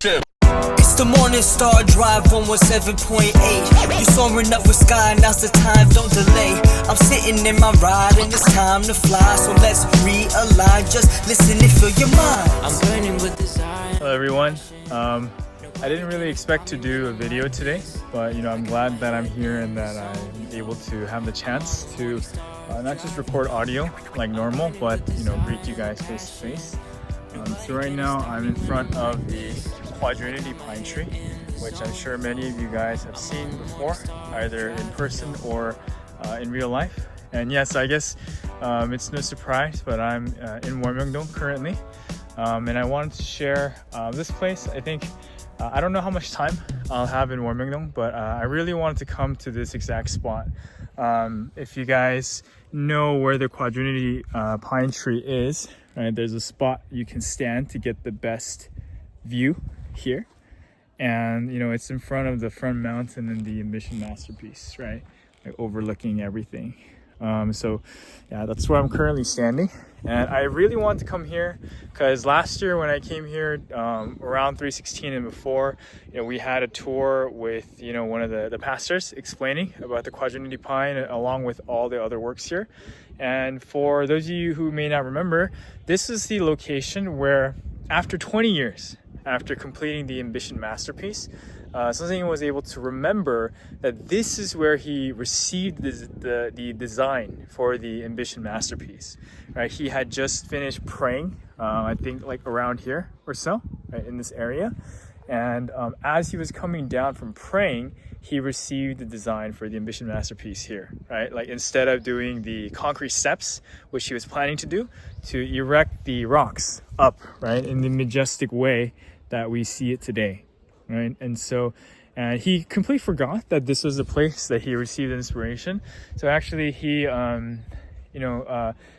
It's the morning star drive 117.8. You soaring up with sky, now's the time, don't delay. I'm sitting in my ride and it's time to fly. So let's realign, just listen and fill your mind. I'm burning with desire. Hello everyone. I didn't really expect to do a video today, but I'm glad that I'm here and that I'm able to have the chance to not just record audio like normal, but greet you guys face to face. So right now I'm in front of the Quadrinity pine tree, which I'm sure many of you guys have seen before, either in person or in real life. And yes, I guess it's no surprise, but I'm in Warmyeongdong currently, and I wanted to share this place. I think I don't know how much time I'll have in Warmyeongdong, but I really wanted to come to this exact spot. If you guys know where the Quadrinity pine tree is, right, there's a spot you can stand to get the best view here, and it's in front of the front mountain and the Mission Masterpiece, right, like overlooking everything. So yeah, that's where I'm currently standing, and I really want to come here because last year when I came here around 316 and before, we had a tour with one of the pastors explaining about the Quadrinity pine along with all the other works here. And for those of you who may not remember, this is the location where after 20 years after completing the Ambition Masterpiece, Sung was able to remember that this is where he received the design for the Ambition Masterpiece. Right, he had just finished praying, I think like around here or so, right, in this area. And as he was coming down from praying, he received the design for the Ambition Masterpiece here, right? Like instead of doing the concrete steps, which he was planning to do, to erect the rocks up, right, in the majestic way that we see it today, right? And so, and he completely forgot that this was the place that he received inspiration. So actually he,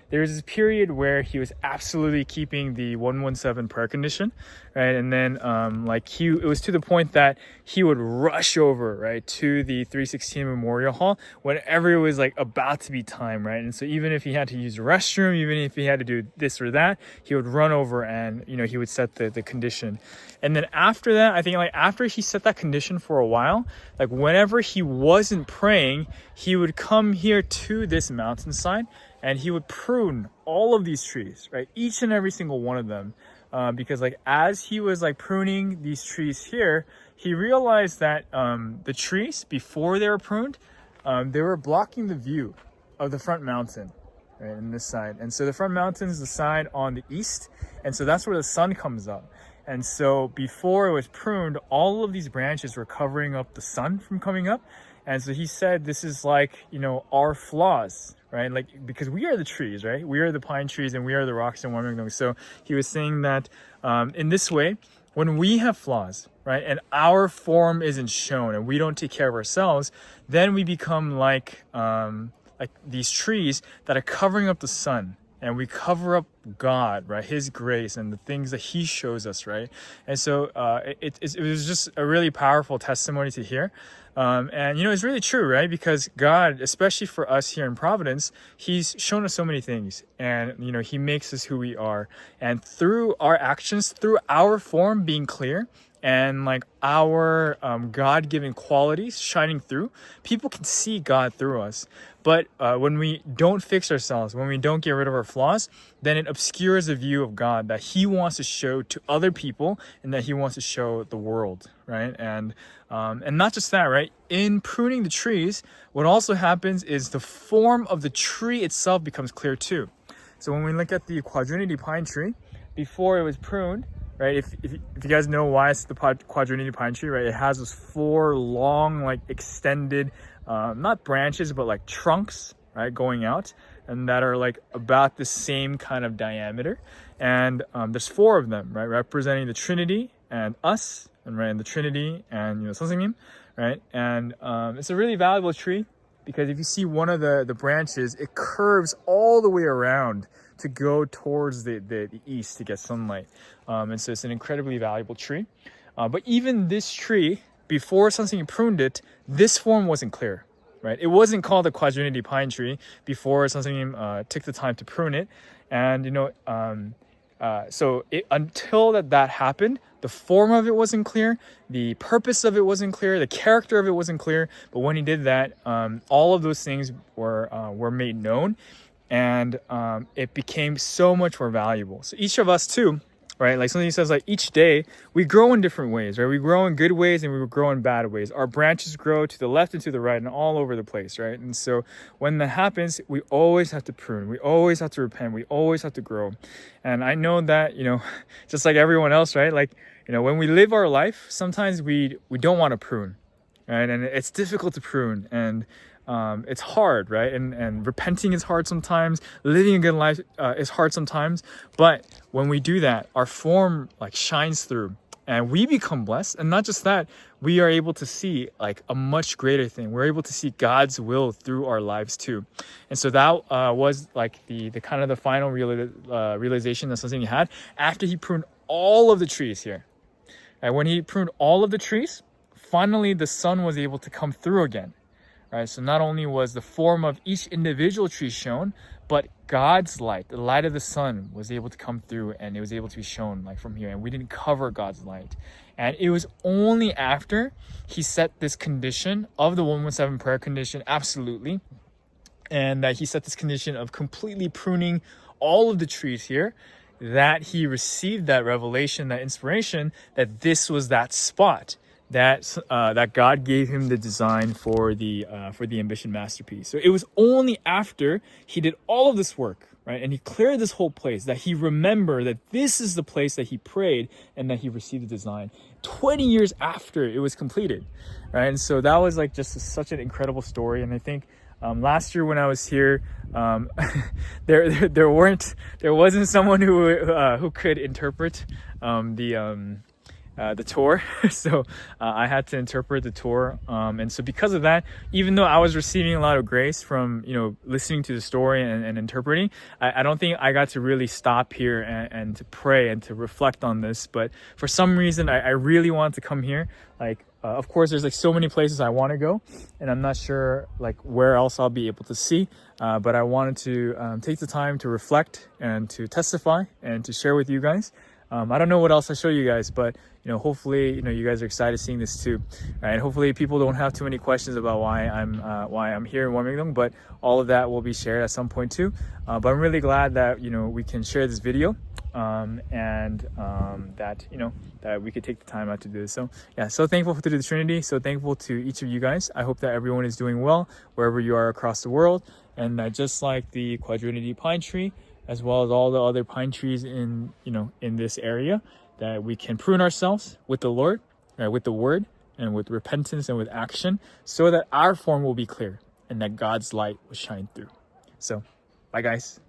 there was this period where he was absolutely keeping the 117 prayer condition, right? And then it was to the point that he would rush over, right, to the 316 Memorial Hall whenever it was like about to be time, right? And so even if he had to use the restroom, even if he had to do this or that, he would run over and he would set the condition. And then after that, I think like after he set that condition for a while, like whenever he wasn't praying, he would come here to this mountainside and he would prune all of these trees, right? Each and every single one of them. Because like as he was like pruning these trees here, he realized that the trees, before they were pruned, they were blocking the view of the front mountain, right, in this side. And so the front mountain is the side on the east, and so that's where the sun comes up. And so before it was pruned, all of these branches were covering up the sun from coming up. And so he said, this is like, our flaws, right? Like, because we are the trees, right? We are the pine trees and we are the rocks in Warmyeongdong. So he was saying that in this way, when we have flaws, right, and our form isn't shown and we don't take care of ourselves, then we become like these trees that are covering up the sun. And we cover up God, right? His grace and the things that he shows us, right? And so it was just a really powerful testimony to hear. And it's really true, right? Because God, especially for us here in Providence, he's shown us so many things, and he makes us who we are. And through our actions, through our form being clear, and like our God-given qualities shining through, people can see God through us. But when we don't fix ourselves, when we don't get rid of our flaws, then it obscures the view of God that he wants to show to other people and that he wants to show the world, right? And not just that, right? In pruning the trees, what also happens is the form of the tree itself becomes clear too. So when we look at the Quadrinity pine tree, before it was pruned, right, if you guys know why it's the Quadrinity pine tree, right, it has those four long, like extended, not branches, but like trunks, right, going out, and that are like about the same kind of diameter. And there's four of them, right, representing the Trinity and us, and right, and the Trinity and 선생님, right. And it's a really valuable tree because if you see one of the branches, it curves all the way around to go towards the east to get sunlight. And so it's an incredibly valuable tree. But even this tree, before 선생님 pruned it, this form wasn't clear, right? It wasn't called the Quadrinity pine tree before 선생님 took the time to prune it. And Until that happened, the form of it wasn't clear, the purpose of it wasn't clear, the character of it wasn't clear. But when he did that, all of those things were made known, and it became so much more valuable. So each of us too, right? Like something says, like each day we grow in different ways, right? We grow in good ways and we grow in bad ways. Our branches grow to the left and to the right and all over the place, right? And so when that happens, we always have to prune. We always have to repent. We always have to grow. And I know that, just like everyone else, right? Like, when we live our life, sometimes we don't want to prune, right? And it's difficult to prune, and it's hard, right? And repenting is hard sometimes. Living a good life is hard sometimes. But when we do that, our form like shines through, and we become blessed. And not just that, we are able to see like a much greater thing. We're able to see God's will through our lives too. And so that was like the kind of the final realization that something he had after he pruned all of the trees here. And when he pruned all of the trees, finally the sun was able to come through again. Right, so not only was the form of each individual tree shown, but God's light, the light of the sun, was able to come through, and it was able to be shown like from here. And we didn't cover God's light. And it was only after he set this condition of the 117 prayer condition, absolutely, and that he set this condition of completely pruning all of the trees here, that he received that revelation, that inspiration, that this was that spot that God gave him the design for the Ambition masterpiece. So it was only after he did all of this work, right, and he cleared this whole place, that he remembered that this is the place that he prayed and that he received the design 20 years after it was completed, right? And so that was like just such an incredible story. And I think last year when I was here, there wasn't someone who could interpret the tour. So I had to interpret the tour. And so because of that, even though I was receiving a lot of grace from, listening to the story and interpreting, I don't think I got to really stop here and to pray and to reflect on this. But for some reason, I really wanted to come here. Like, of course, there's like so many places I want to go, and I'm not sure like where else I'll be able to see. But I wanted to take the time to reflect and to testify and to share with you guys. I don't know what else I show you guys, but hopefully you guys are excited seeing this too, right? Hopefully people don't have too many questions about why I'm here in Warmingdong, but all of that will be shared at some point too. But I'm really glad that we can share this video, and that we could take the time out to do this. So yeah, so thankful to the Trinity, so thankful to each of you guys. I hope that everyone is doing well wherever you are across the world, and that just like the Quadrinity pine tree, as well as all the other pine trees in this area, that we can prune ourselves with the Lord, right, with the word, and with repentance and with action, so that our form will be clear and that God's light will shine through. So, bye guys.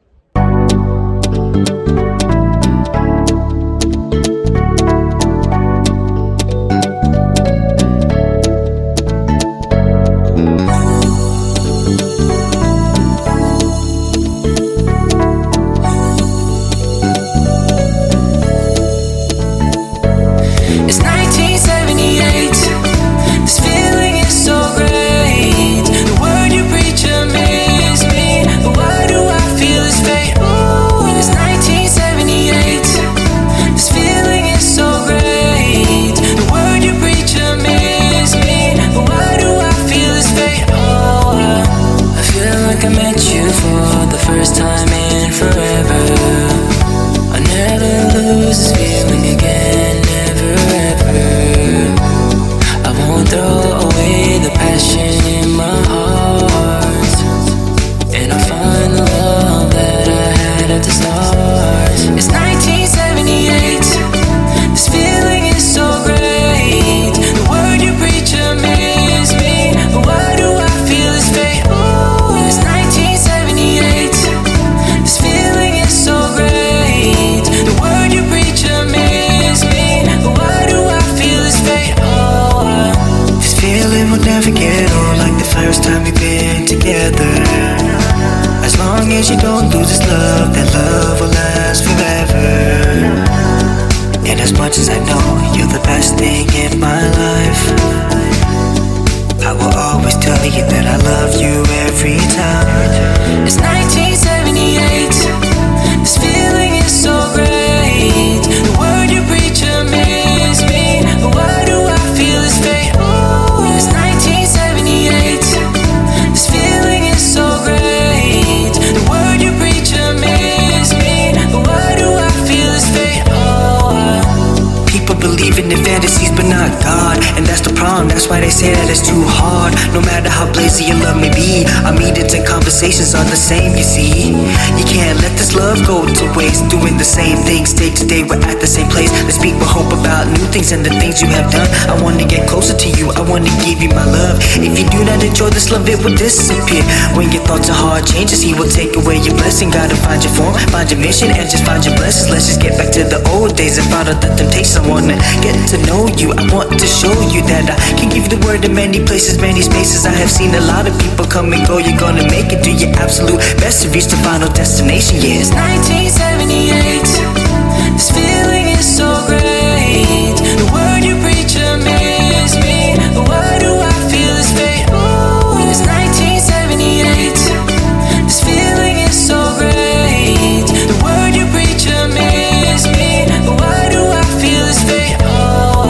It's 1978. This feeling is so great. believing in fantasies but not God. And that's the problem, that's why they say that it's too hard. No matter how blazing your love may be, our meetings and conversations are the same, you see. You can't let this love go to waste, doing the same things day to day, we're at the same place. Let's speak with hope about new things and the things you have done. I want to get closer to you, I want to give you my love. If you do not enjoy this love, it will disappear. When your thoughts are hard changes, he will take away your blessing. Gotta find your form, find your mission, and just find your blessings. Let's just get back to the old days and find out the temptation. I wanna get to know you, I want to show you that I can give you the word in many places, many spaces. I have seen a lot of people come and go. You're gonna make it, do your absolute best to reach the final destination. Yeah, it's 1978. This feeling is so great. The word you preach amazes me. But why do I feel this fate? Ooh, it's 1978. This feeling is so great. The word you preach amazes me. But why do I feel this fate? Oh,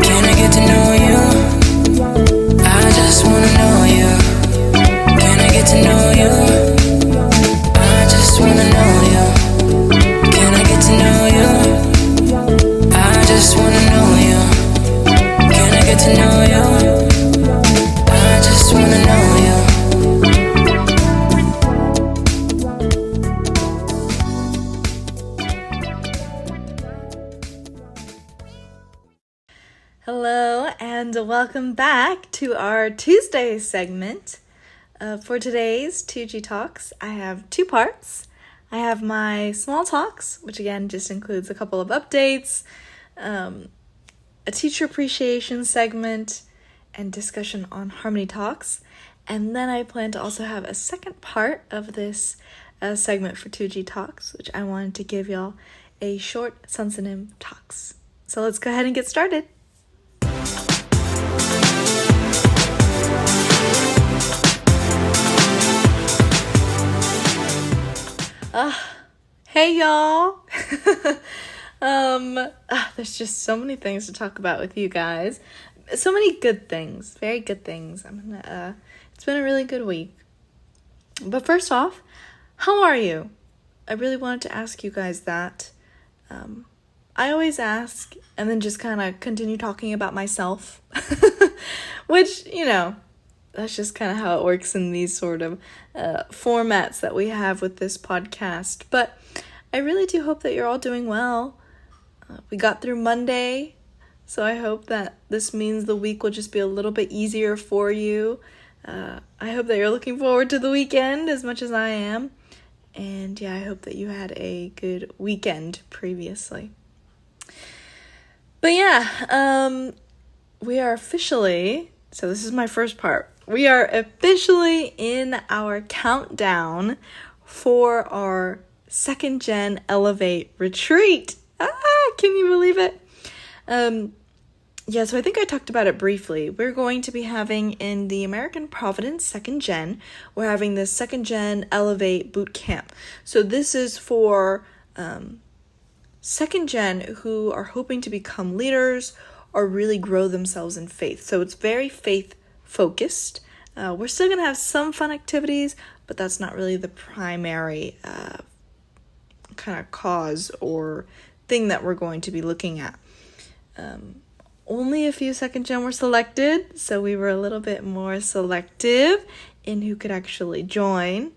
can I get to know you? I just wanna know you. Can I get to know you? I just wanna know you. Can I get to know you? I just wanna know you. Can I get to know you? I just wanna know you. Hello and welcome back to our Tuesday segment. For today's 2G Talks, I have two parts. I have my small talks, which again just includes a couple of updates, a teacher appreciation segment, and discussion on Harmony Talks. And then I plan to also have a second part of this segment for 2G Talks, which I wanted to give y'all a short Sunsonym Talks. So let's go ahead and get started. Hey y'all. There's just so many things to talk about with you guys. So many good things, very good things. It's been a really good week. But first off, how are you? I really wanted to ask you guys that. I always ask and then just kind of continue talking about myself, which, that's just kind of how it works in these sort of formats that we have with this podcast. But I really do hope that you're all doing well. We got through Monday, so I hope that this means the week will just be a little bit easier for you. I hope that you're looking forward to the weekend as much as I am. And yeah, I hope that you had a good weekend previously. But yeah, we are officially, so this is my first part. We are officially in our countdown for our 2nd Gen Elevate retreat. Can you believe it? So I think I talked about it briefly. We're going to be having in the American Providence 2nd Gen, we're having this 2nd Gen Elevate boot camp. So this is for 2nd Gen who are hoping to become leaders or really grow themselves in faith. So it's very faith focused. We're still going to have some fun activities, but that's not really the primary kind of cause or thing that we're going to be looking at. Only a few 2nd Gen were selected, so we were a little bit more selective in who could actually join.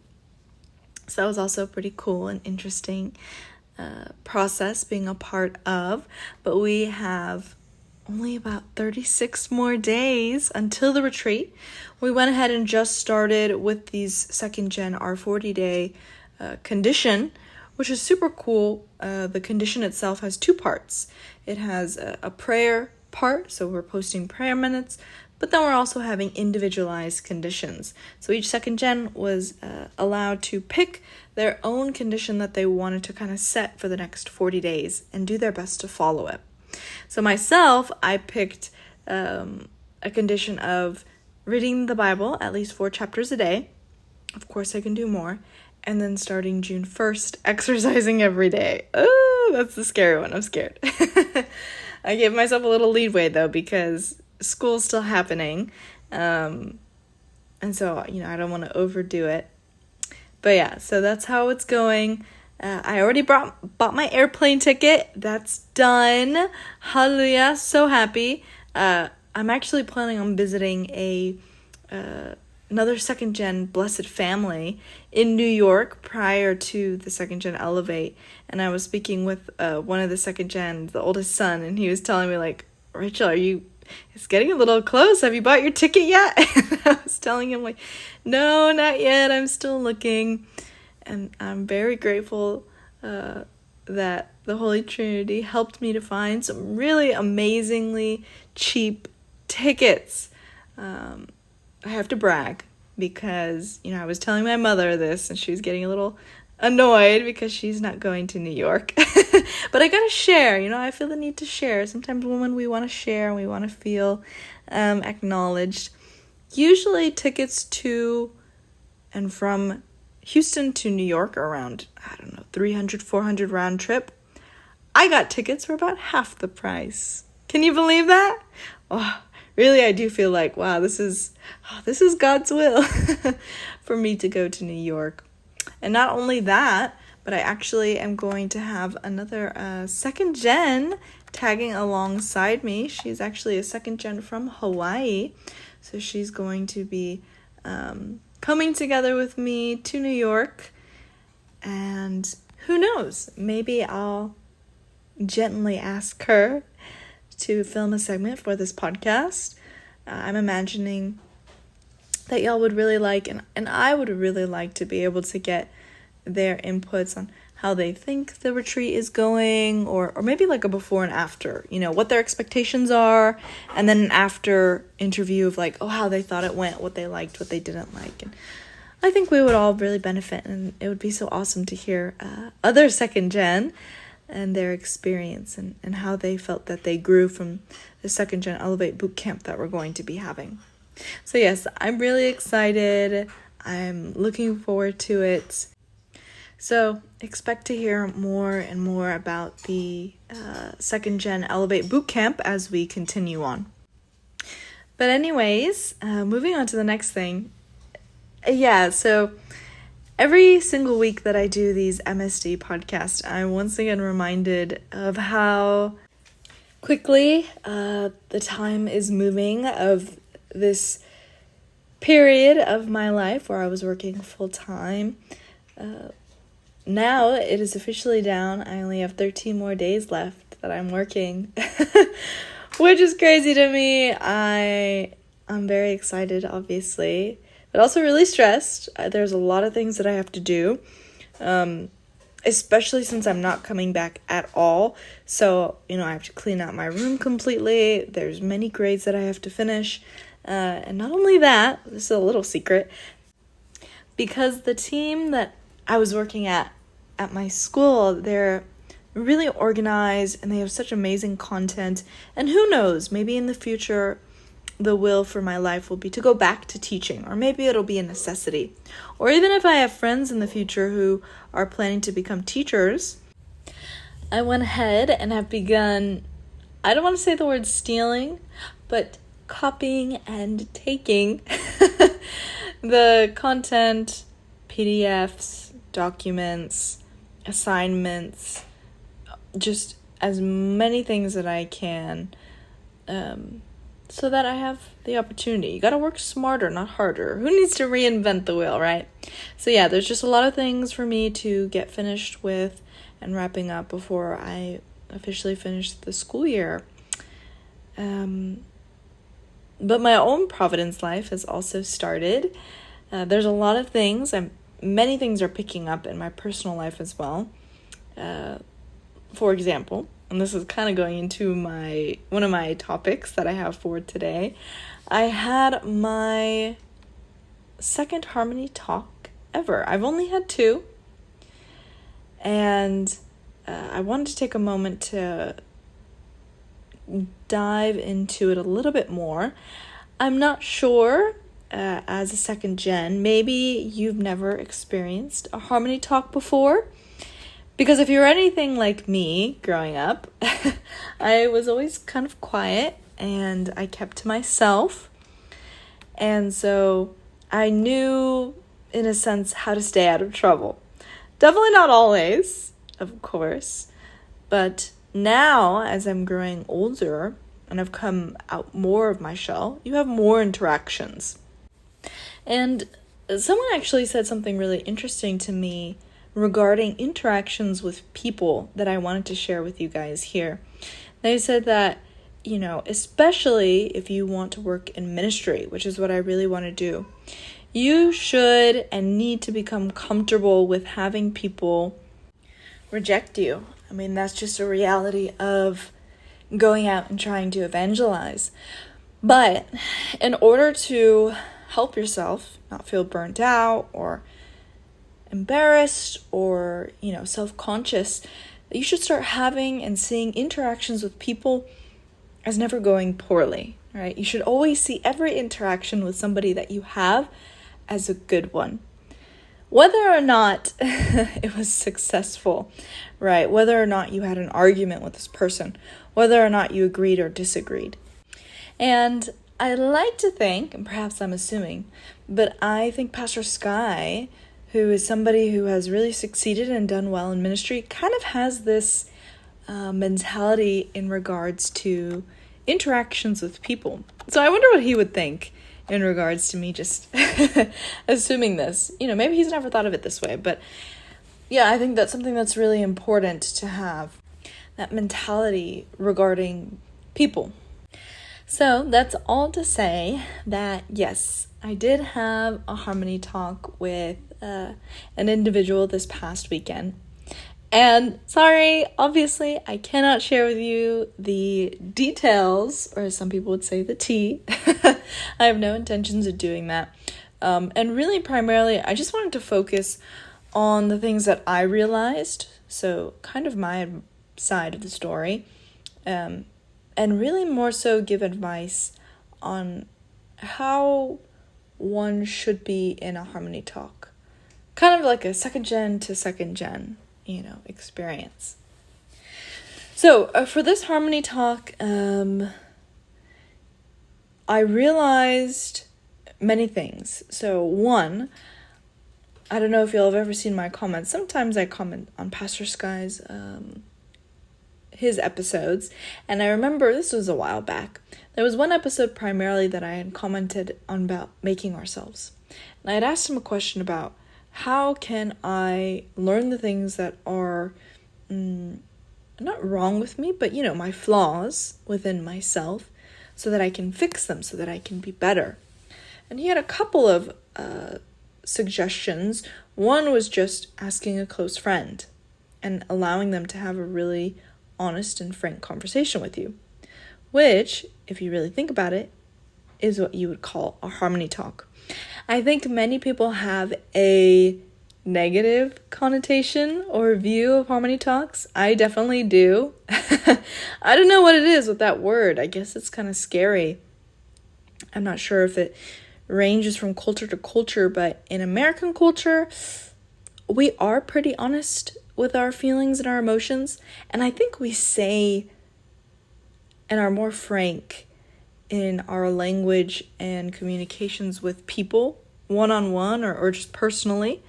So that was also pretty cool and interesting process being a part of. But we have only about 36 more days until the retreat. We went ahead and just started with these 2nd Gen, our 40-day condition, which is super cool. The condition itself has 2 parts. It has a prayer part, so we're posting prayer minutes, but then we're also having individualized conditions. So each 2nd Gen was allowed to pick their own condition that they wanted to kind of set for the next 40 days and do their best to follow it. So myself, I picked a condition of reading the Bible at least 4 chapters a day. Of course, I can do more. And then starting June 1st, exercising every day. Oh, that's the scary one. I'm scared. I gave myself a little leeway, though, because school's still happening. And so, I don't want to overdo it. But yeah, so that's how it's going. I already bought my airplane ticket. That's done. Hallelujah. So happy. I'm actually planning on visiting another second gen Blessed Family in New York prior to the second gen Elevate. And I was speaking with one of the second gen, the oldest son, and he was telling me like, Rachael, it's getting a little close. Have you bought your ticket yet? And I was telling him like, no, not yet. I'm still looking. And I'm very grateful that the Holy Trinity helped me to find some really amazingly cheap tickets. I have to brag because, I was telling my mother this and she was getting a little annoyed because she's not going to New York. But I gotta share, I feel the need to share. Sometimes when we want to share and we want to feel acknowledged. Usually tickets to and from Houston to New York are around, 300, 400 round trip. I got tickets for about half the price. Can you believe that? Oh, really, I do feel like, wow, this is God's will for me to go to New York. And not only that, but I actually am going to have another second gen tagging alongside me. She's actually a second gen from Hawaii. So she's going to be coming together with me to New York. And who knows, maybe I'll gently ask her to film a segment for this podcast. I'm imagining that y'all would really like, and I would really like to be able to get their inputs on how they think the retreat is going, or maybe like a before and after, what their expectations are, and then an after interview of like, how they thought it went, what they liked, what they didn't like. And I think we would all really benefit, and it would be so awesome to hear other second gen and their experience and how they felt that they grew from the second gen Elevate boot camp that we're going to be having. So yes, I'm really excited. I'm looking forward to it. So expect to hear more and more about the second gen Elevate bootcamp as we continue on. But anyways, moving on to the next thing. So every single week that I do these MSD podcasts, I'm once again reminded of how quickly the time is moving of this period of my life where I was working full-time. Now it is officially down. I only have 13 more days left that I'm working, which is crazy to me. I'm very excited, obviously, but also really stressed. There's a lot of things that I have to do, especially since I'm not coming back at all. So, I have to clean out my room completely. There's many grades that I have to finish. And not only that, this is a little secret, because the team that I was working at my school, they're really organized and they have such amazing content. And who knows, maybe in the future, the will for my life will be to go back to teaching, or maybe it'll be a necessity. Or even if I have friends in the future who are planning to become teachers, I went ahead and have begun, I don't want to say the word stealing, but copying and taking the content, PDFs, documents, assignments, just as many things that I can, so that I have the opportunity. You gotta work smarter, not harder. Who needs to reinvent the wheel, right? So yeah, there's just a lot of things for me to get finished with and wrapping up before I officially finish the school year. But my own Providence life has also started. There's a lot of things, many things are picking up in my personal life as well. For example, and this is kind of going into one of my topics that I have for today, I had my second harmony talk ever. I've only had 2, and I wanted to take a moment to dive into it a little bit more. I'm not sure, as a second gen, maybe you've never experienced a harmony talk before, because if you're anything like me growing up, I was always kind of quiet and I kept to myself, and so I knew in a sense how to stay out of trouble. Definitely not always, of course. But now, as I'm growing older and I've come out more of my shell, you have more interactions. And someone actually said something really interesting to me regarding interactions with people that I wanted to share with you guys here. They said that, especially if you want to work in ministry, which is what I really want to do, you should and need to become comfortable with having people reject you. I mean, that's just a reality of going out and trying to evangelize. But in order to help yourself not feel burnt out or embarrassed or, self-conscious, you should start having and seeing interactions with people as never going poorly, right? You should always see every interaction with somebody that you have as a good one. Whether or not it was successful, right? Whether or not you had an argument with this person, whether or not you agreed or disagreed. And I like to think, and perhaps I'm assuming, but I think Pastor Sky, who is somebody who has really succeeded and done well in ministry, kind of has this mentality in regards to interactions with people. So I wonder what he would think in regards to me just assuming this. Maybe he's never thought of it this way, but yeah, I think that's something that's really important to have, that mentality regarding people. So that's all to say that, yes, I did have a harmony talk with an individual this past weekend. And sorry, obviously, I cannot share with you the details, or as some people would say, the tea. I have no intentions of doing that. And really, primarily, I just wanted to focus on the things that I realized. So kind of my side of the story. And really more so give advice on how one should be in a harmony talk. Kind of like a second gen to second gen, experience. So for this harmony talk, I realized many things. So one, I don't know if you'll have ever seen my comments. Sometimes I comment on Pastor Sky's his episodes, and I remember this was a while back. There was one episode primarily that I had commented on about making ourselves. And I had asked him a question about how can I learn the things that are not wrong with me, but my flaws within myself, so that I can fix them, so that I can be better. And he had a couple of suggestions. One was just asking a close friend and allowing them to have a really honest and frank conversation with you, which, if you really think about it, is what you would call a harmony talk. I think many people have a negative connotation or view of harmony talks. I definitely do. I don't know what it is with that word. I guess it's kind of scary. I'm not sure if it ranges from culture to culture, but in American culture, we are pretty honest with our feelings and our emotions. And I think we say and are more frank in our language and communications with people, one-on-one or just personally.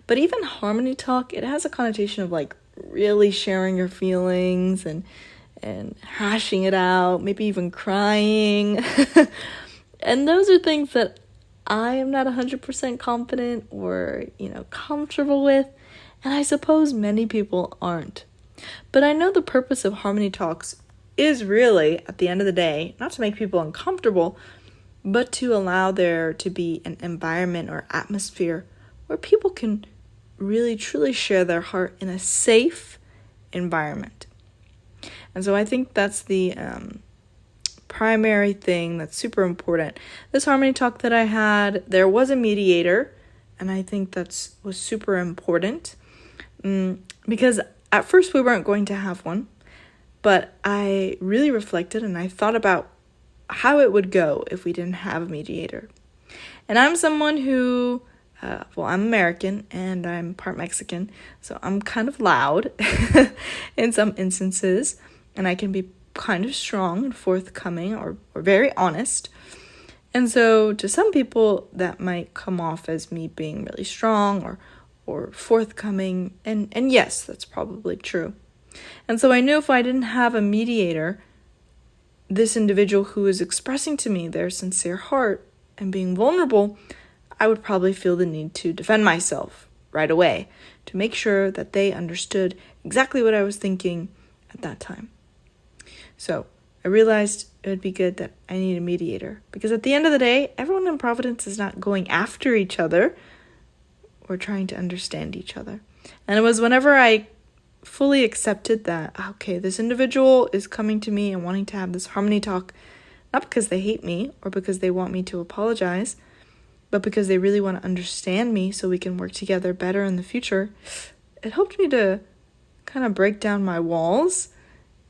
But even harmony talk, it has a connotation of like really sharing your feelings and hashing it out, maybe even crying. And those are things that I am not 100% confident or, comfortable with. And I suppose many people aren't. But I know the purpose of harmony talks is really, at the end of the day, not to make people uncomfortable, but to allow there to be an environment or atmosphere where people can really truly share their heart in a safe environment. And so I think that's the primary thing that's super important. This harmony talk that I had, there was a mediator, and I think was super important because at first we weren't going to have one, but I really reflected and I thought about how it would go if we didn't have a mediator. And I'm someone who, I'm American and I'm part Mexican, so I'm kind of loud in some instances, and I can be kind of strong and forthcoming or very honest. And so to some people that might come off as me being really strong or forthcoming. And yes, that's probably true. And so I knew if I didn't have a mediator, this individual who is expressing to me their sincere heart and being vulnerable, I would probably feel the need to defend myself right away to make sure that they understood exactly what I was thinking at that time. So I realized it would be good that I need a mediator, because at the end of the day, everyone in Providence is not going after each other or trying to understand each other. And it was whenever I fully accepted that, okay, this individual is coming to me and wanting to have this harmony talk, not because they hate me or because they want me to apologize, but because they really want to understand me so we can work together better in the future. It helped me to kind of break down my walls,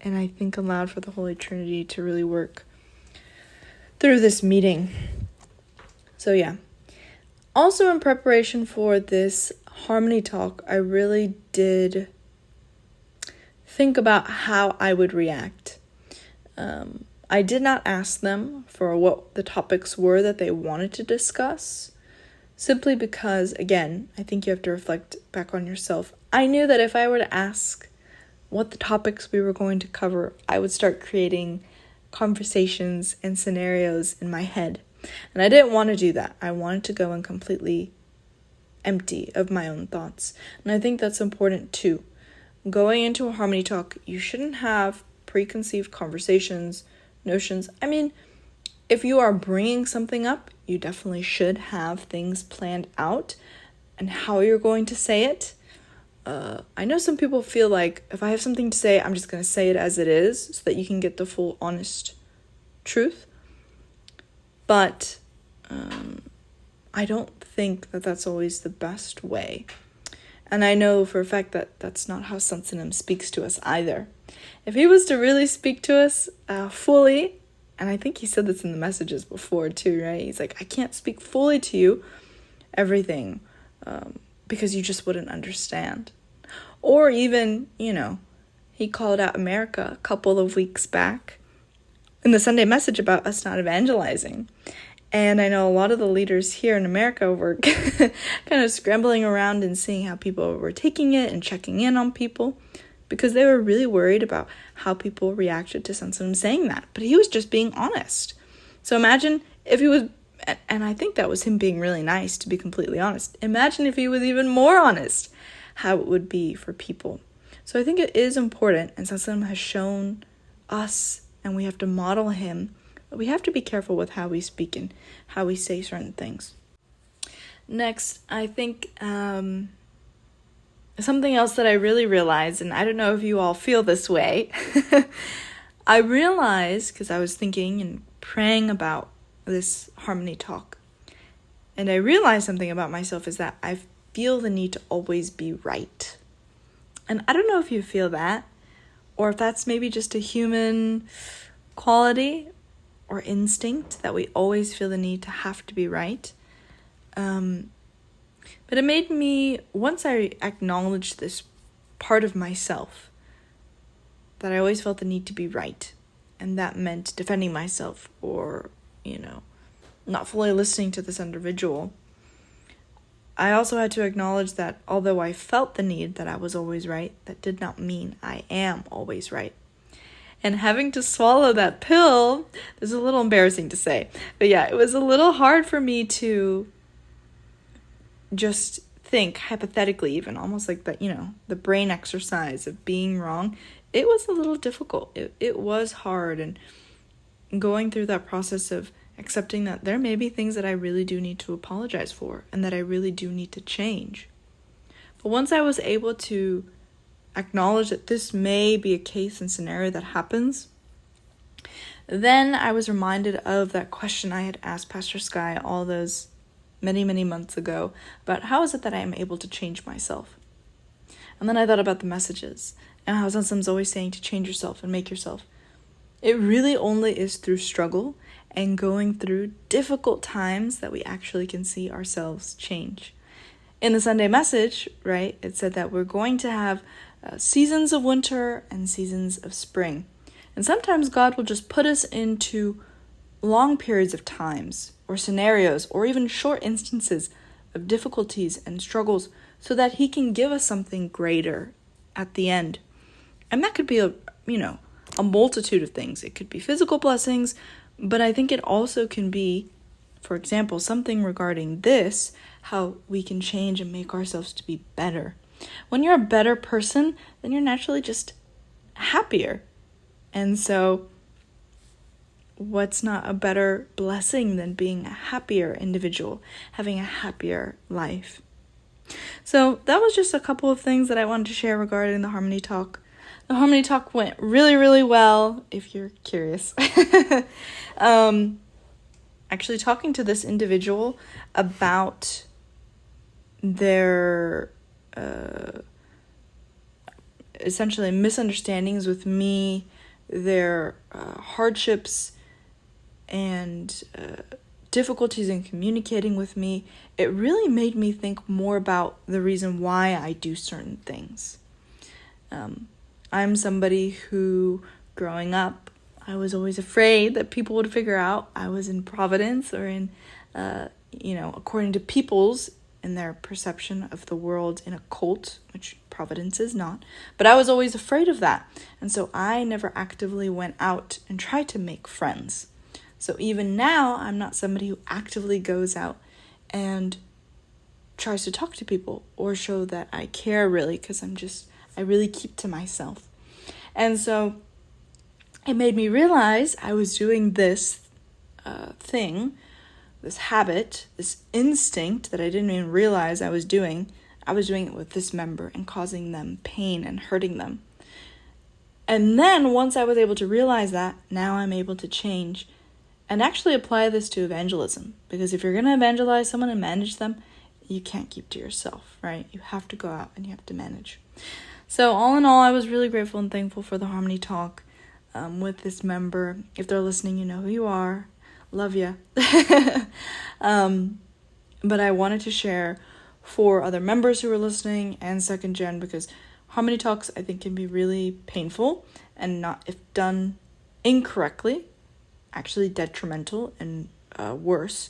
and I think allowed for the Holy Trinity to really work through this meeting. So yeah. Also, in preparation for this harmony talk, I really did think about how I would react. I did not ask them for what the topics were that they wanted to discuss, simply because, again, I think you have to reflect back on yourself. I knew that if I were to ask what the topics we were going to cover, I would start creating conversations and scenarios in my head. And I didn't want to do that. I wanted to go in completely empty of my own thoughts. And I think that's important too. Going into a harmony talk, you shouldn't have preconceived conversations, notions. I mean, if you are bringing something up, you definitely should have things planned out and how you're going to say it. I know some people feel like if I have something to say, I'm just going to say it as it is so that you can get the full honest truth. But I don't think that that's always the best way. And I know for a fact that that's not how Sansanim speaks to us either. If he was to really speak to us fully, and I think he said this in the messages before too, right? He's like, I can't speak fully to you, everything, because you just wouldn't understand. Or even, he called out America a couple of weeks back in the Sunday message about us not evangelizing. And I know a lot of the leaders here in America were kind of scrambling around and seeing how people were taking it and checking in on people, because they were really worried about how people reacted to Sansanim saying that. But he was just being honest. So imagine if he was, and I think that was him being really nice, to be completely honest. Imagine if he was even more honest, how it would be for people. So I think it is important, and Sansanim has shown us, and we have to model him. But we have to be careful with how we speak and how we say certain things. Next, I think something else that I really realized, and I don't know if you all feel this way, I realized, because I was thinking and praying about this harmony talk, and I realized something about myself is that I feel the need to always be right. And I don't know if you feel that, or if that's maybe just a human quality or instinct, that we always feel the need to have to be right. But it made me, once I acknowledged this part of myself, that I always felt the need to be right. And that meant defending myself or, not fully listening to this individual. I also had to acknowledge that although I felt the need that I was always right, that did not mean I am always right. And having to swallow that pill, this is a little embarrassing to say. But yeah, it was a little hard for me to just think hypothetically, even almost like that, the brain exercise of being wrong. It was a little difficult. It was hard. And going through that process of accepting that there may be things that I really do need to apologize for and that I really do need to change. But once I was able to acknowledge that this may be a case and scenario that happens, then I was reminded of that question I had asked Pastor Sky all those many, many months ago about how is it that I am able to change myself. And then I thought about the messages and how Sansam's always saying to change yourself and make yourself. It really only is through struggle and going through difficult times that we actually can see ourselves change. In the Sunday message, right, it said that we're going to have seasons of winter and seasons of spring. And sometimes God will just put us into long periods of times or scenarios or even short instances of difficulties and struggles so that he can give us something greater at the end. And that could be a multitude of things. It could be physical blessings, but I think it also can be, for example, something regarding this, how we can change and make ourselves to be better. When you're a better person, then you're naturally just happier. And so what's not a better blessing than being a happier individual, having a happier life? So that was just a couple of things that I wanted to share regarding the Harmony Talk. The Harmony Talk went really, really well, if you're curious. Actually talking to this individual about their essentially misunderstandings with me, their hardships and difficulties in communicating with me, it really made me think more about the reason why I do certain things. I'm somebody who, growing up, I was always afraid that people would figure out I was in Providence or in, according to people's, in their perception of the world, in a cult, which Providence is not. But I was always afraid of that. And so I never actively went out and tried to make friends. So even now, I'm not somebody who actively goes out and tries to talk to people or show that I care really, because I really keep to myself. And so it made me realize I was doing this thing, this habit, this instinct that I didn't even realize I was doing. I was doing it with this member and causing them pain and hurting them. And then once I was able to realize that, now I'm able to change and actually apply this to evangelism. Because if you're going to evangelize someone and manage them, you can't keep to yourself, right? You have to go out and you have to manage. So all in all, I was really grateful and thankful for the Harmony Talk with this member. If they're listening, you know who you are. Love ya. But I wanted to share for other members who are listening and second gen, because Harmony Talks, I think, can be really painful and not, if done incorrectly, actually detrimental and worse.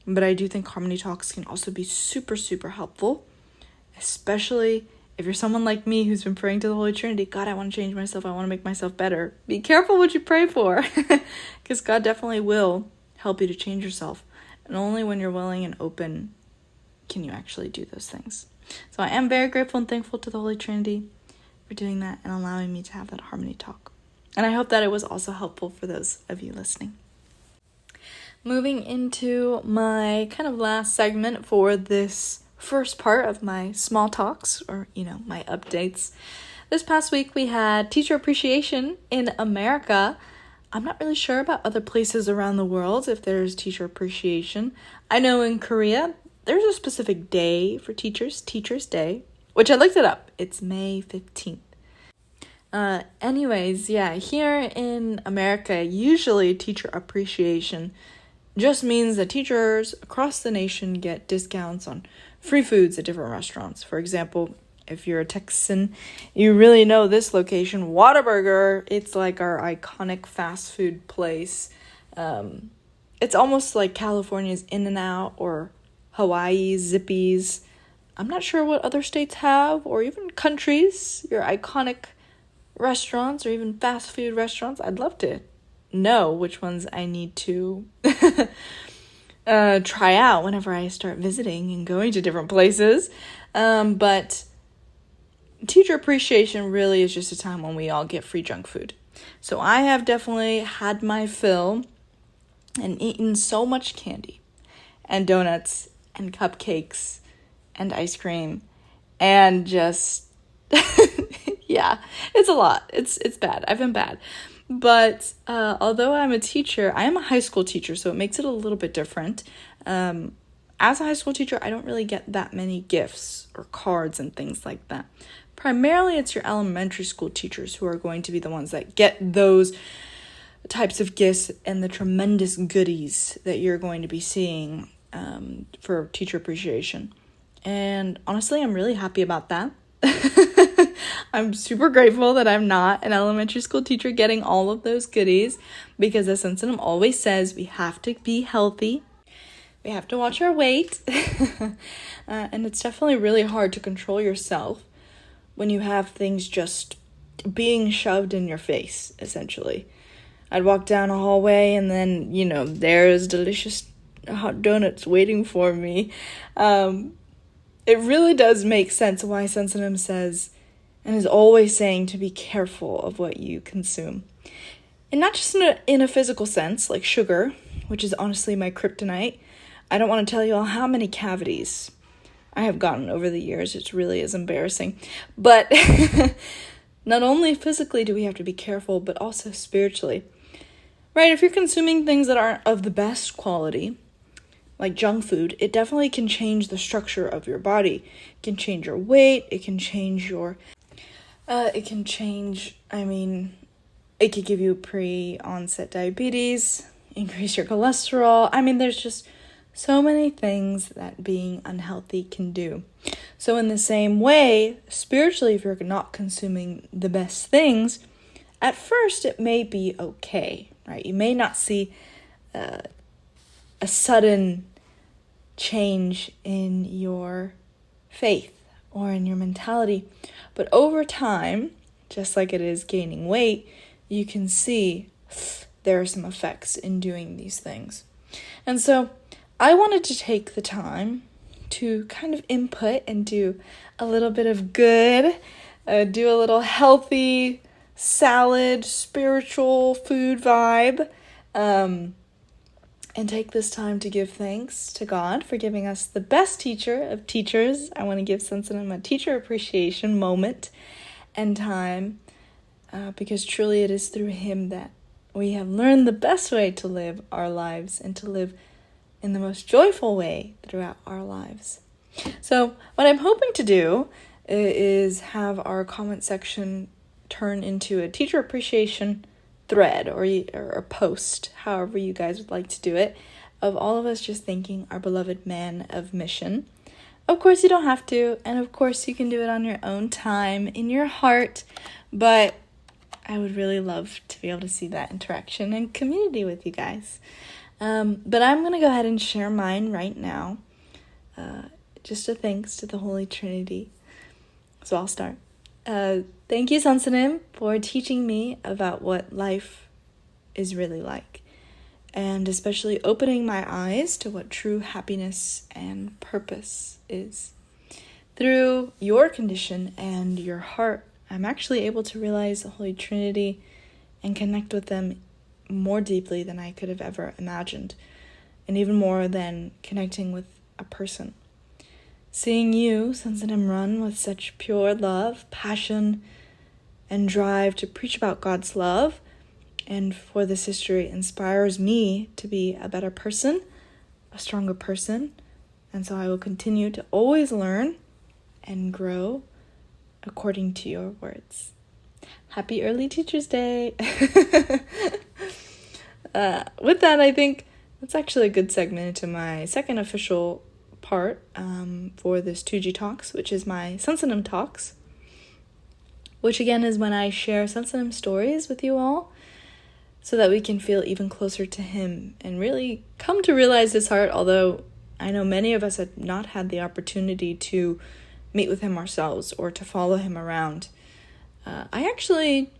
But I do think Harmony Talks can also be super, super helpful, especially if you're someone like me who's been praying to the Holy Trinity. God, I want to change myself. I want to make myself better. Be careful what you pray for, because God definitely will help you to change yourself. And only when you're willing and open can you actually do those things. So I am very grateful and thankful to the Holy Trinity for doing that and allowing me to have that Harmony Talk. And I hope that it was also helpful for those of you listening. Moving into my kind of last segment for this first part of my small talks, or, my updates. This past week we had Teacher Appreciation in America. I'm not really sure about other places around the world if there's Teacher Appreciation. I know in Korea, there's a specific day for teachers, Teachers Day, which I looked it up. It's May 15th. Here in America, usually Teacher Appreciation just means that teachers across the nation get discounts on free foods at different restaurants. For example, if you're a Texan, you really know this location, Whataburger. It's like our iconic fast food place. It's almost like California's In-N-Out or Hawaii's Zippy's. I'm not sure what other states have, or even countries, your iconic restaurants or even fast food restaurants. I'd love to know which ones I need to try out whenever I start visiting and going to different places. But Teacher Appreciation really is just a time when we all get free junk food. So I have definitely had my fill and eaten so much candy and donuts and cupcakes and ice cream and just yeah, it's a lot. It's bad. I've been bad. But although I'm a teacher, I am a high school teacher, so it makes it a little bit different. As a high school teacher, I don't really get that many gifts or cards and things like that. Primarily, it's your elementary school teachers who are going to be the ones that get those types of gifts and the tremendous goodies that you're going to be seeing for Teacher Appreciation. And honestly, I'm really happy about that. I'm super grateful that I'm not an elementary school teacher getting all of those goodies, because as Sensitum always says, we have to be healthy. We have to watch our weight. And it's definitely really hard to control yourself when you have things just being shoved in your face, essentially. I'd walk down a hallway and then, there's delicious hot donuts waiting for me. It really does make sense why Sensitive says and is always saying to be careful of what you consume. And not just in a physical sense, like sugar, which is honestly my kryptonite. I don't want to tell you all how many cavities I have gotten over the years. It really is embarrassing. But not only physically do we have to be careful, but also spiritually. Right, if you're consuming things that aren't of the best quality, like junk food, it definitely can change the structure of your body. It can change your weight, it could give you pre-onset diabetes, increase your cholesterol. There's just so many things that being unhealthy can do. So in the same way, spiritually, if you're not consuming the best things, at first it may be okay, right? You may not see a sudden change in your faith or in your mentality, but over time, just like it is gaining weight, you can see there are some effects in doing these things. And so I wanted to take the time to kind of input and do a little bit of good, do a little healthy salad, spiritual food vibe, and take this time to give thanks to God for giving us the best teacher of teachers. I want to give Sensitive a teacher appreciation moment and time, because truly it is through him that we have learned the best way to live our lives and to live in the most joyful way throughout our lives. So what I'm hoping to do is have our comment section turn into a teacher appreciation thread or a post, however you guys would like to do it, of all of us just thanking our beloved man of mission. Of course, you don't have to, and of course, you can do it on your own time, in your heart, but I would really love to be able to see that interaction and community with you guys. But I'm going to go ahead and share mine right now, just a thanks to the Holy Trinity. So I'll start. Thank you, Sensitive, for teaching me about what life is really like, and especially opening my eyes to what true happiness and purpose is. Through your condition and your heart, I'm actually able to realize the Holy Trinity and connect with them more deeply than I could have ever imagined, and even more than connecting with a person. Seeing you, Sensitive, run with such pure love, passion, and drive to preach about God's love and for this history inspires me to be a better person, a stronger person, and so I will continue to always learn and grow according to your words. Happy early Teacher's Day! With that, I think that's actually a good segment into my second official part for this 2G Talks, which is my Sensitive Talks, which again is when I share Sensitive stories with you all so that we can feel even closer to him and really come to realize his heart, although I know many of us have not had the opportunity to meet with him ourselves or to follow him around. I actually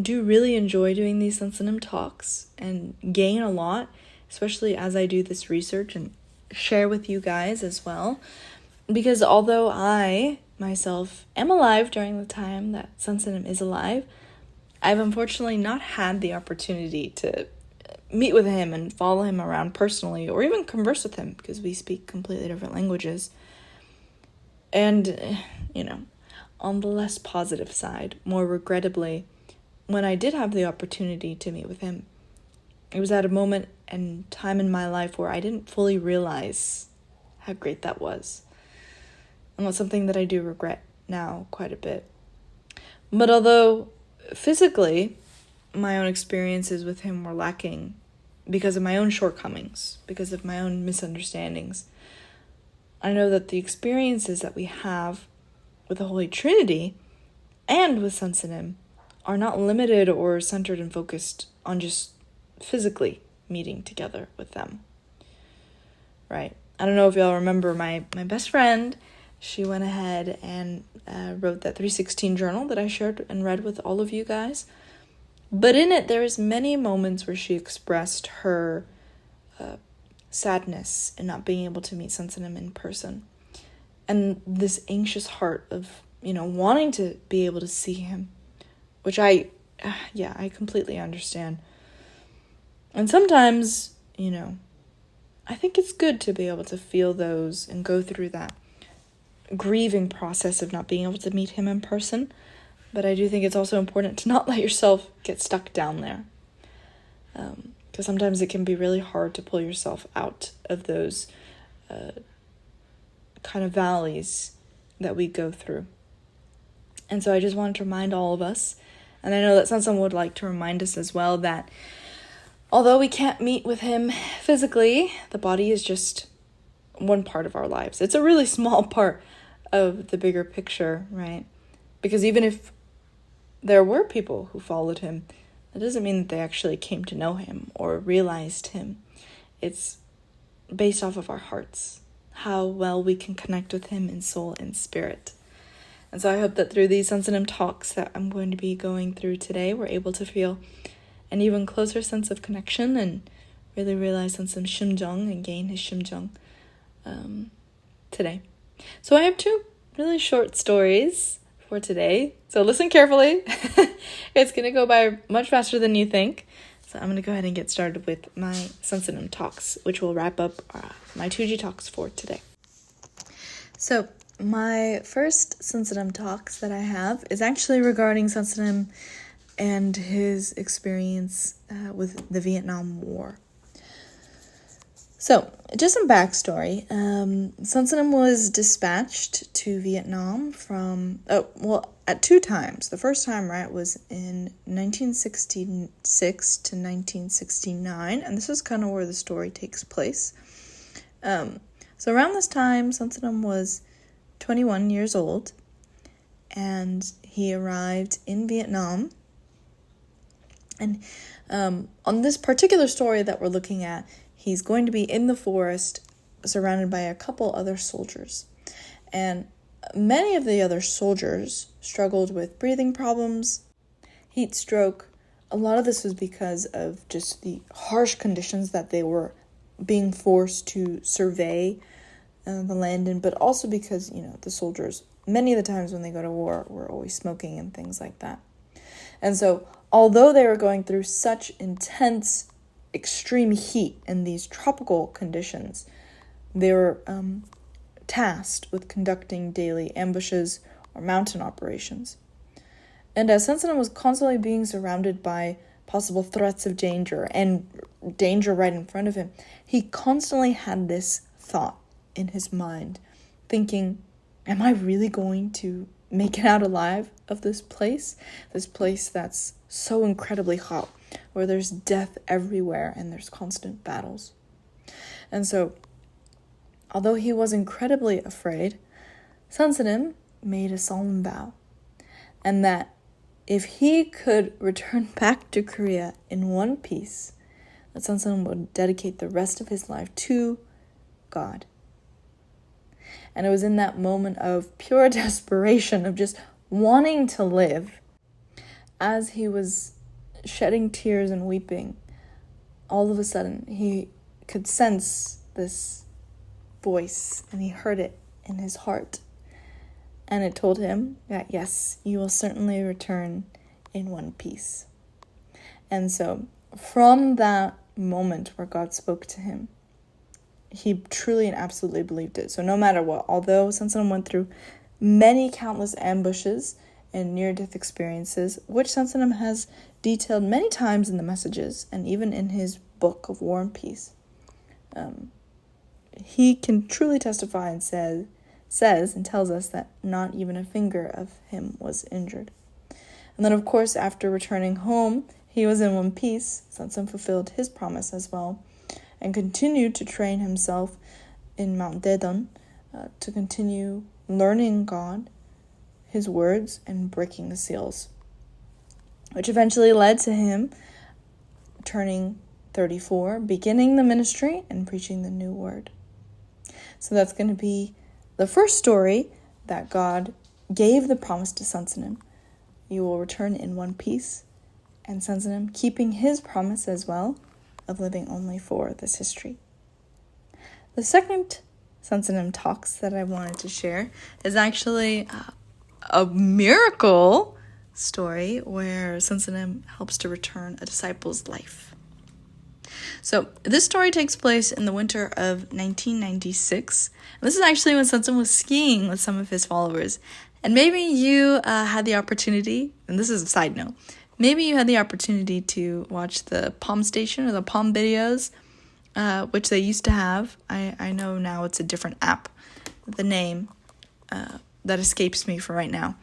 do really enjoy doing these Sensitive Talks and gain a lot, especially as I do this research and share with you guys as well, because although I myself am alive during the time that Sensitive is alive, I've unfortunately not had the opportunity to meet with him and follow him around personally or even converse with him because we speak completely different languages. And, on the less positive side, more regrettably, when I did have the opportunity to meet with him, it was at a moment and time in my life where I didn't fully realize how great that was. And that's something that I do regret now quite a bit. But although physically my own experiences with him were lacking because of my own shortcomings, because of my own misunderstandings, I know that the experiences that we have with the Holy Trinity and with Sensitive are not limited or centered and focused on just physically meeting together with them. right? I don't know if y'all remember my best friend. She went ahead and wrote that 316 journal that I shared and read with all of you guys. But in it, there is many moments where she expressed her sadness in not being able to meet Sansanim in person. And this anxious heart of, wanting to be able to see him, which I completely understand. And sometimes, I think it's good to be able to feel those and go through that grieving process of not being able to meet him in person. But I do think it's also important to not let yourself get stuck down there. Because sometimes it can be really hard to pull yourself out of those kind of valleys that we go through. And so I just wanted to remind all of us, and I know that Sansan would like to remind us as well, that although we can't meet with him physically, the body is just one part of our lives. It's a really small part of the bigger picture, right? Because even if there were people who followed him, that doesn't mean that they actually came to know him or realized him. It's based off of our hearts, how well we can connect with him in soul and spirit. And so I hope that through these Sansanim talks that I'm going to be going through today, we're able to feel an even closer sense of connection and really realize Sansan Shimjung and gain his Shimjung today. So I have 2 really short stories for today. So listen carefully. It's going to go by much faster than you think. So I'm going to go ahead and get started with my Sansanim talks, which will wrap up my 2G talks for today. So my first Sansanim talks that I have is actually regarding Sansanim and his experience with the Vietnam War. So, just some backstory. Sansanim was dispatched to Vietnam at 2 times. The first time, was in 1966 to 1969, and this is kind of where the story takes place. So around this time, Sansanim was 21 years old, and he arrived in Vietnam. And on this particular story that we're looking at, he's going to be in the forest surrounded by a couple other soldiers. And many of the other soldiers struggled with breathing problems, heat stroke. A lot of this was because of just the harsh conditions that they were being forced to survey the land in, but also because, the soldiers, many of the times when they go to war, were always smoking and things like that. And so, although they were going through such intense, extreme heat in these tropical conditions, they were tasked with conducting daily ambushes or mountain operations. And as Sansanim was constantly being surrounded by possible threats of danger and danger right in front of him, he constantly had this thought in his mind, thinking, am I really going to make it out alive of this place that's so incredibly hot, where there's death everywhere and there's constant battles? And so, although he was incredibly afraid, Sansanim made a solemn vow, and that if he could return back to Korea in one piece, that Sansanim would dedicate the rest of his life to God. And it was in that moment of pure desperation, of just wanting to live, as he was shedding tears and weeping, all of a sudden he could sense this voice, and he heard it in his heart. And it told him that, yes, you will certainly return in one piece. And so, from that moment where God spoke to him, he truly and absolutely believed it. So no matter what, although Sansanim went through many countless ambushes and near-death experiences, which Sansanim has detailed many times in the messages and even in his book of War and Peace, he can truly testify and says and tells us that not even a finger of him was injured. And then, of course, after returning home, he was in one piece. Sansanim fulfilled his promise as well, and continued to train himself in Mount Dedon to continue learning God, his words, and breaking the seals, which eventually led to him turning 34, beginning the ministry and preaching the new word. So that's going to be the first story that God gave the promise to Sansanim. You will return in one piece, and Sansanim keeping his promise as well of living only for this history. The second Sansanim talks that I wanted to share is actually a miracle story where Sansanim helps to return a disciple's life. So this story takes place in the winter of 1996. This is actually when Sansanim was skiing with some of his followers. And maybe you had the opportunity, and this is a side note, maybe you had the opportunity to watch the Palm Station or the Palm videos, which they used to have. I know now it's a different app, the name that escapes me for right now.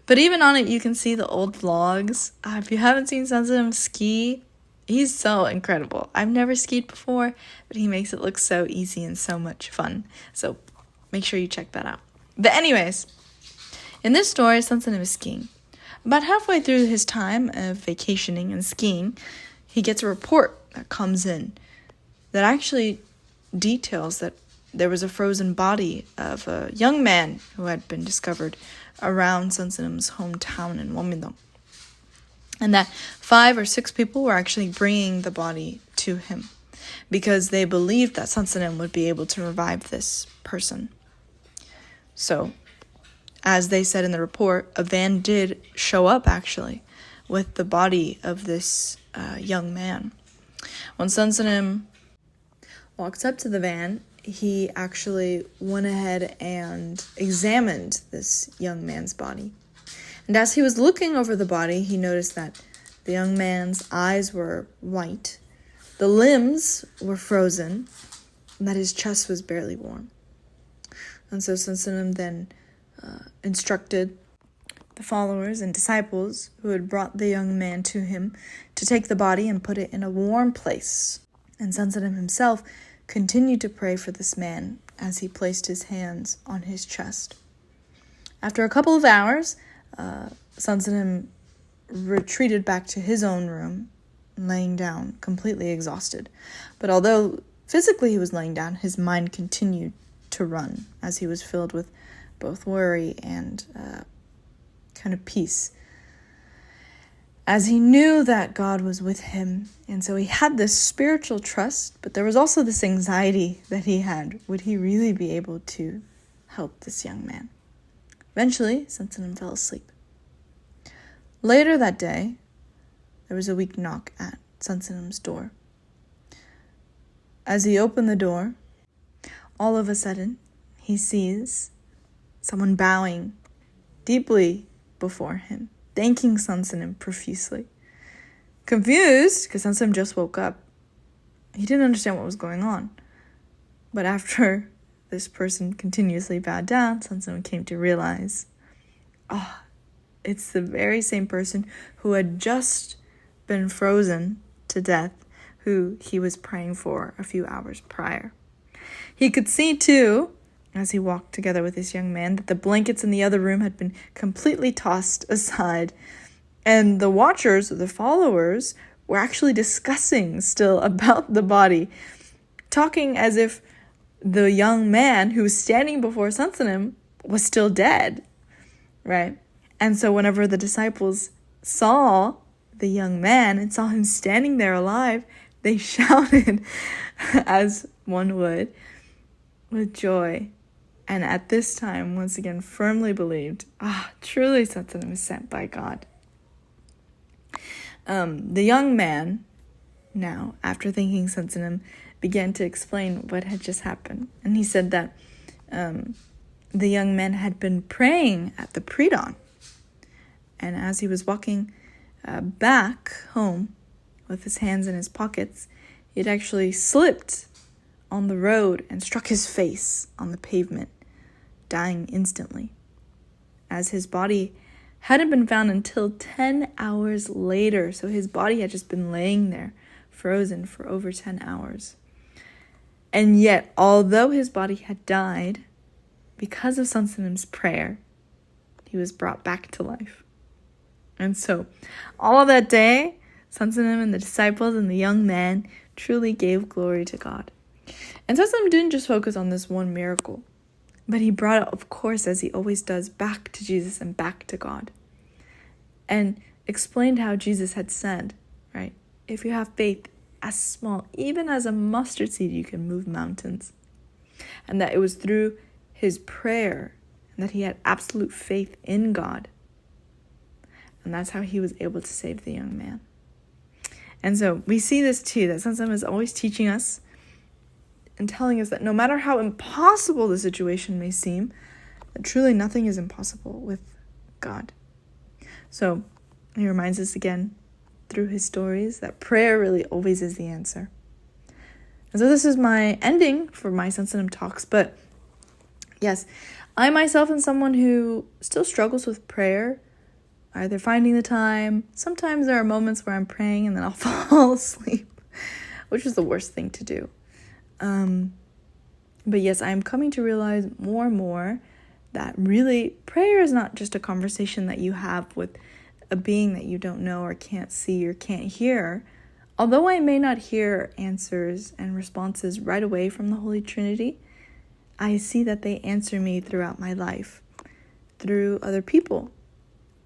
But even on it, you can see the old vlogs. If you haven't seen Sansanim ski, he's so incredible. I've never skied before, but he makes it look so easy and so much fun. So make sure you check that out. But anyways, in this story, Sansanim is skiing. About halfway through his time of vacationing and skiing, he gets a report that comes in that actually details that there was a frozen body of a young man who had been discovered around Sansanim's hometown in Womindong. And that 5 or 6 people were actually bringing the body to him because they believed that Sansanim would be able to revive this person. So, as they said in the report, a van did show up actually with the body of this young man. When Sansanim walks up to the van, he actually went ahead and examined this young man's body. And as he was looking over the body, he noticed that the young man's eyes were white, the limbs were frozen, and that his chest was barely warm. And so Sansanim then instructed the followers and disciples who had brought the young man to him to take the body and put it in a warm place. And Sansanim himself continued to pray for this man as he placed his hands on his chest. After a couple of hours, Sansanim retreated back to his own room, laying down, completely exhausted. But although physically he was laying down, his mind continued to run as he was filled with both worry and kind of peace, as he knew that God was with him. And so he had this spiritual trust, but there was also this anxiety that he had. Would he really be able to help this young man? Eventually, Sansanim fell asleep. Later that day, there was a weak knock at Sansanim's door. As he opened the door, all of a sudden, he sees someone bowing deeply before him, thanking Sansanim profusely. Confused, because Sansanim just woke up, he didn't understand what was going on. But after this person continuously bowed down, Sansanim came to realize, it's the very same person who had just been frozen to death, who he was praying for a few hours prior. He could see, too, as he walked together with this young man, that the blankets in the other room had been completely tossed aside. And the watchers, or the followers, were actually discussing still about the body, talking as if the young man who was standing before Sansanim was still dead, right? And so whenever the disciples saw the young man and saw him standing there alive, they shouted, as one would, with joy. And at this time, once again, firmly believed, truly Sansanim is sent by God. The young man, now, after thanking Sansanim, began to explain what had just happened. And he said that the young man had been praying at the pre-dawn. And as he was walking back home with his hands in his pockets, he had actually slipped on the road and struck his face on the pavement, dying instantly, as his body hadn't been found until 10 hours later. So his body had just been laying there, frozen for over 10 hours. And yet, although his body had died, because of Sansanim's prayer, he was brought back to life. And so, all of that day, Sansanim and the disciples and the young man truly gave glory to God. And Sesame didn't just focus on this one miracle, but he brought it, of course, as he always does, back to Jesus and back to God. And explained how Jesus had said, right, if you have faith as small, even as a mustard seed, you can move mountains. And that it was through his prayer and that he had absolute faith in God. And that's how he was able to save the young man. And so we see this too, that Sesame is always teaching us and telling us that no matter how impossible the situation may seem, that truly nothing is impossible with God. So he reminds us again through his stories that prayer really always is the answer. And so this is my ending for my Sensitive Talks. But yes, I myself am someone who still struggles with prayer, either finding the time. Sometimes there are moments where I'm praying and then I'll fall asleep, which is the worst thing to do. But yes, I'm coming to realize more and more that really prayer is not just a conversation that you have with a being that you don't know or can't see or can't hear. Although I may not hear answers and responses right away from the Holy Trinity, I see that they answer me throughout my life, through other people,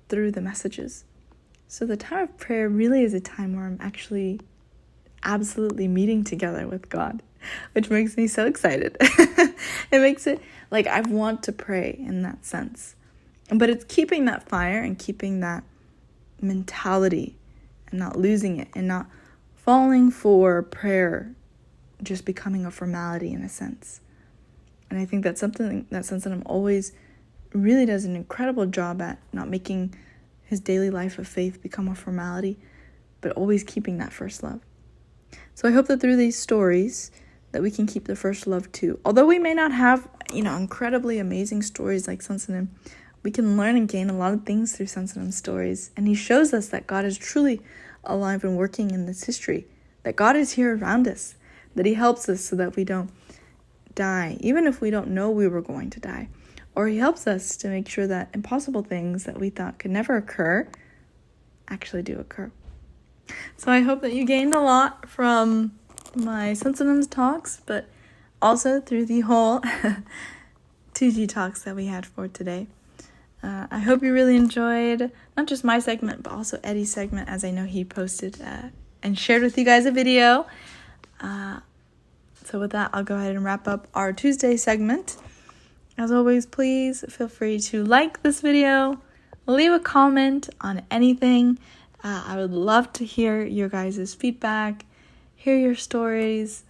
through the messages. So the time of prayer really is a time where I'm actually absolutely meeting together with God, which makes me so excited. It makes it like I want to pray in that sense. But it's keeping that fire and keeping that mentality and not losing it and not falling for prayer just becoming a formality in a sense. And I think that's something that Sensitive always really does an incredible job at, not making his daily life of faith become a formality, but always keeping that first love. So I hope that through these stories that we can keep the first love too. Although we may not have, incredibly amazing stories like Sensitive, we can learn and gain a lot of things through Sensitive stories. And he shows us that God is truly alive and working in this history, that God is here around us, that he helps us so that we don't die, even if we don't know we were going to die. Or he helps us to make sure that impossible things that we thought could never occur actually do occur. So I hope that you gained a lot from my Sensitive talks, but also through the whole 2G talks that we had for today. I hope you really enjoyed not just my segment, but also Eddie's segment, as I know he posted and shared with you guys a video. So with that, I'll go ahead and wrap up our Tuesday segment. As always, please feel free to like this video, leave a comment on anything. I would love to hear your guys' feedback, hear your stories,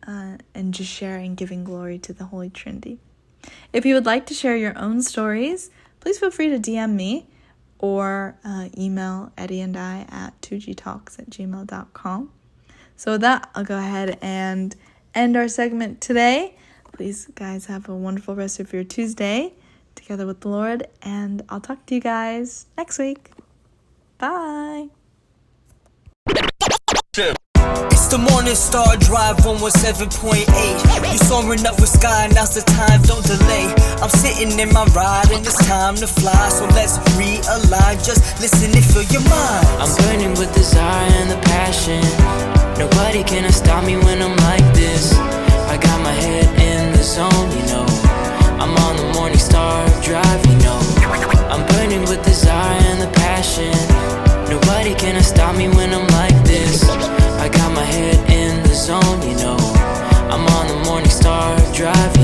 and just sharing, giving glory to the Holy Trinity. If you would like to share your own stories, please feel free to DM me or email Eddie and I at 2gtalks@gmail.com. So with that, I'll go ahead and end our segment today. Please, guys, have a wonderful rest of your Tuesday together with the Lord, and I'll talk to you guys next week. Bye. It's the Morning Star Drive 117.8. You soaring up with sky, now's the time, don't delay. I'm sitting in my ride and it's time to fly. So let's realign, just listen and feel your mind. I'm burning with desire and the passion. Nobody can stop me when I'm like this. I got my head in the zone, I'm on the Morning Star Drive, I'm burning with desire and the passion. Nobody can stop me when I'm like this. I got my head in the zone, I'm on the Morning Star Drive,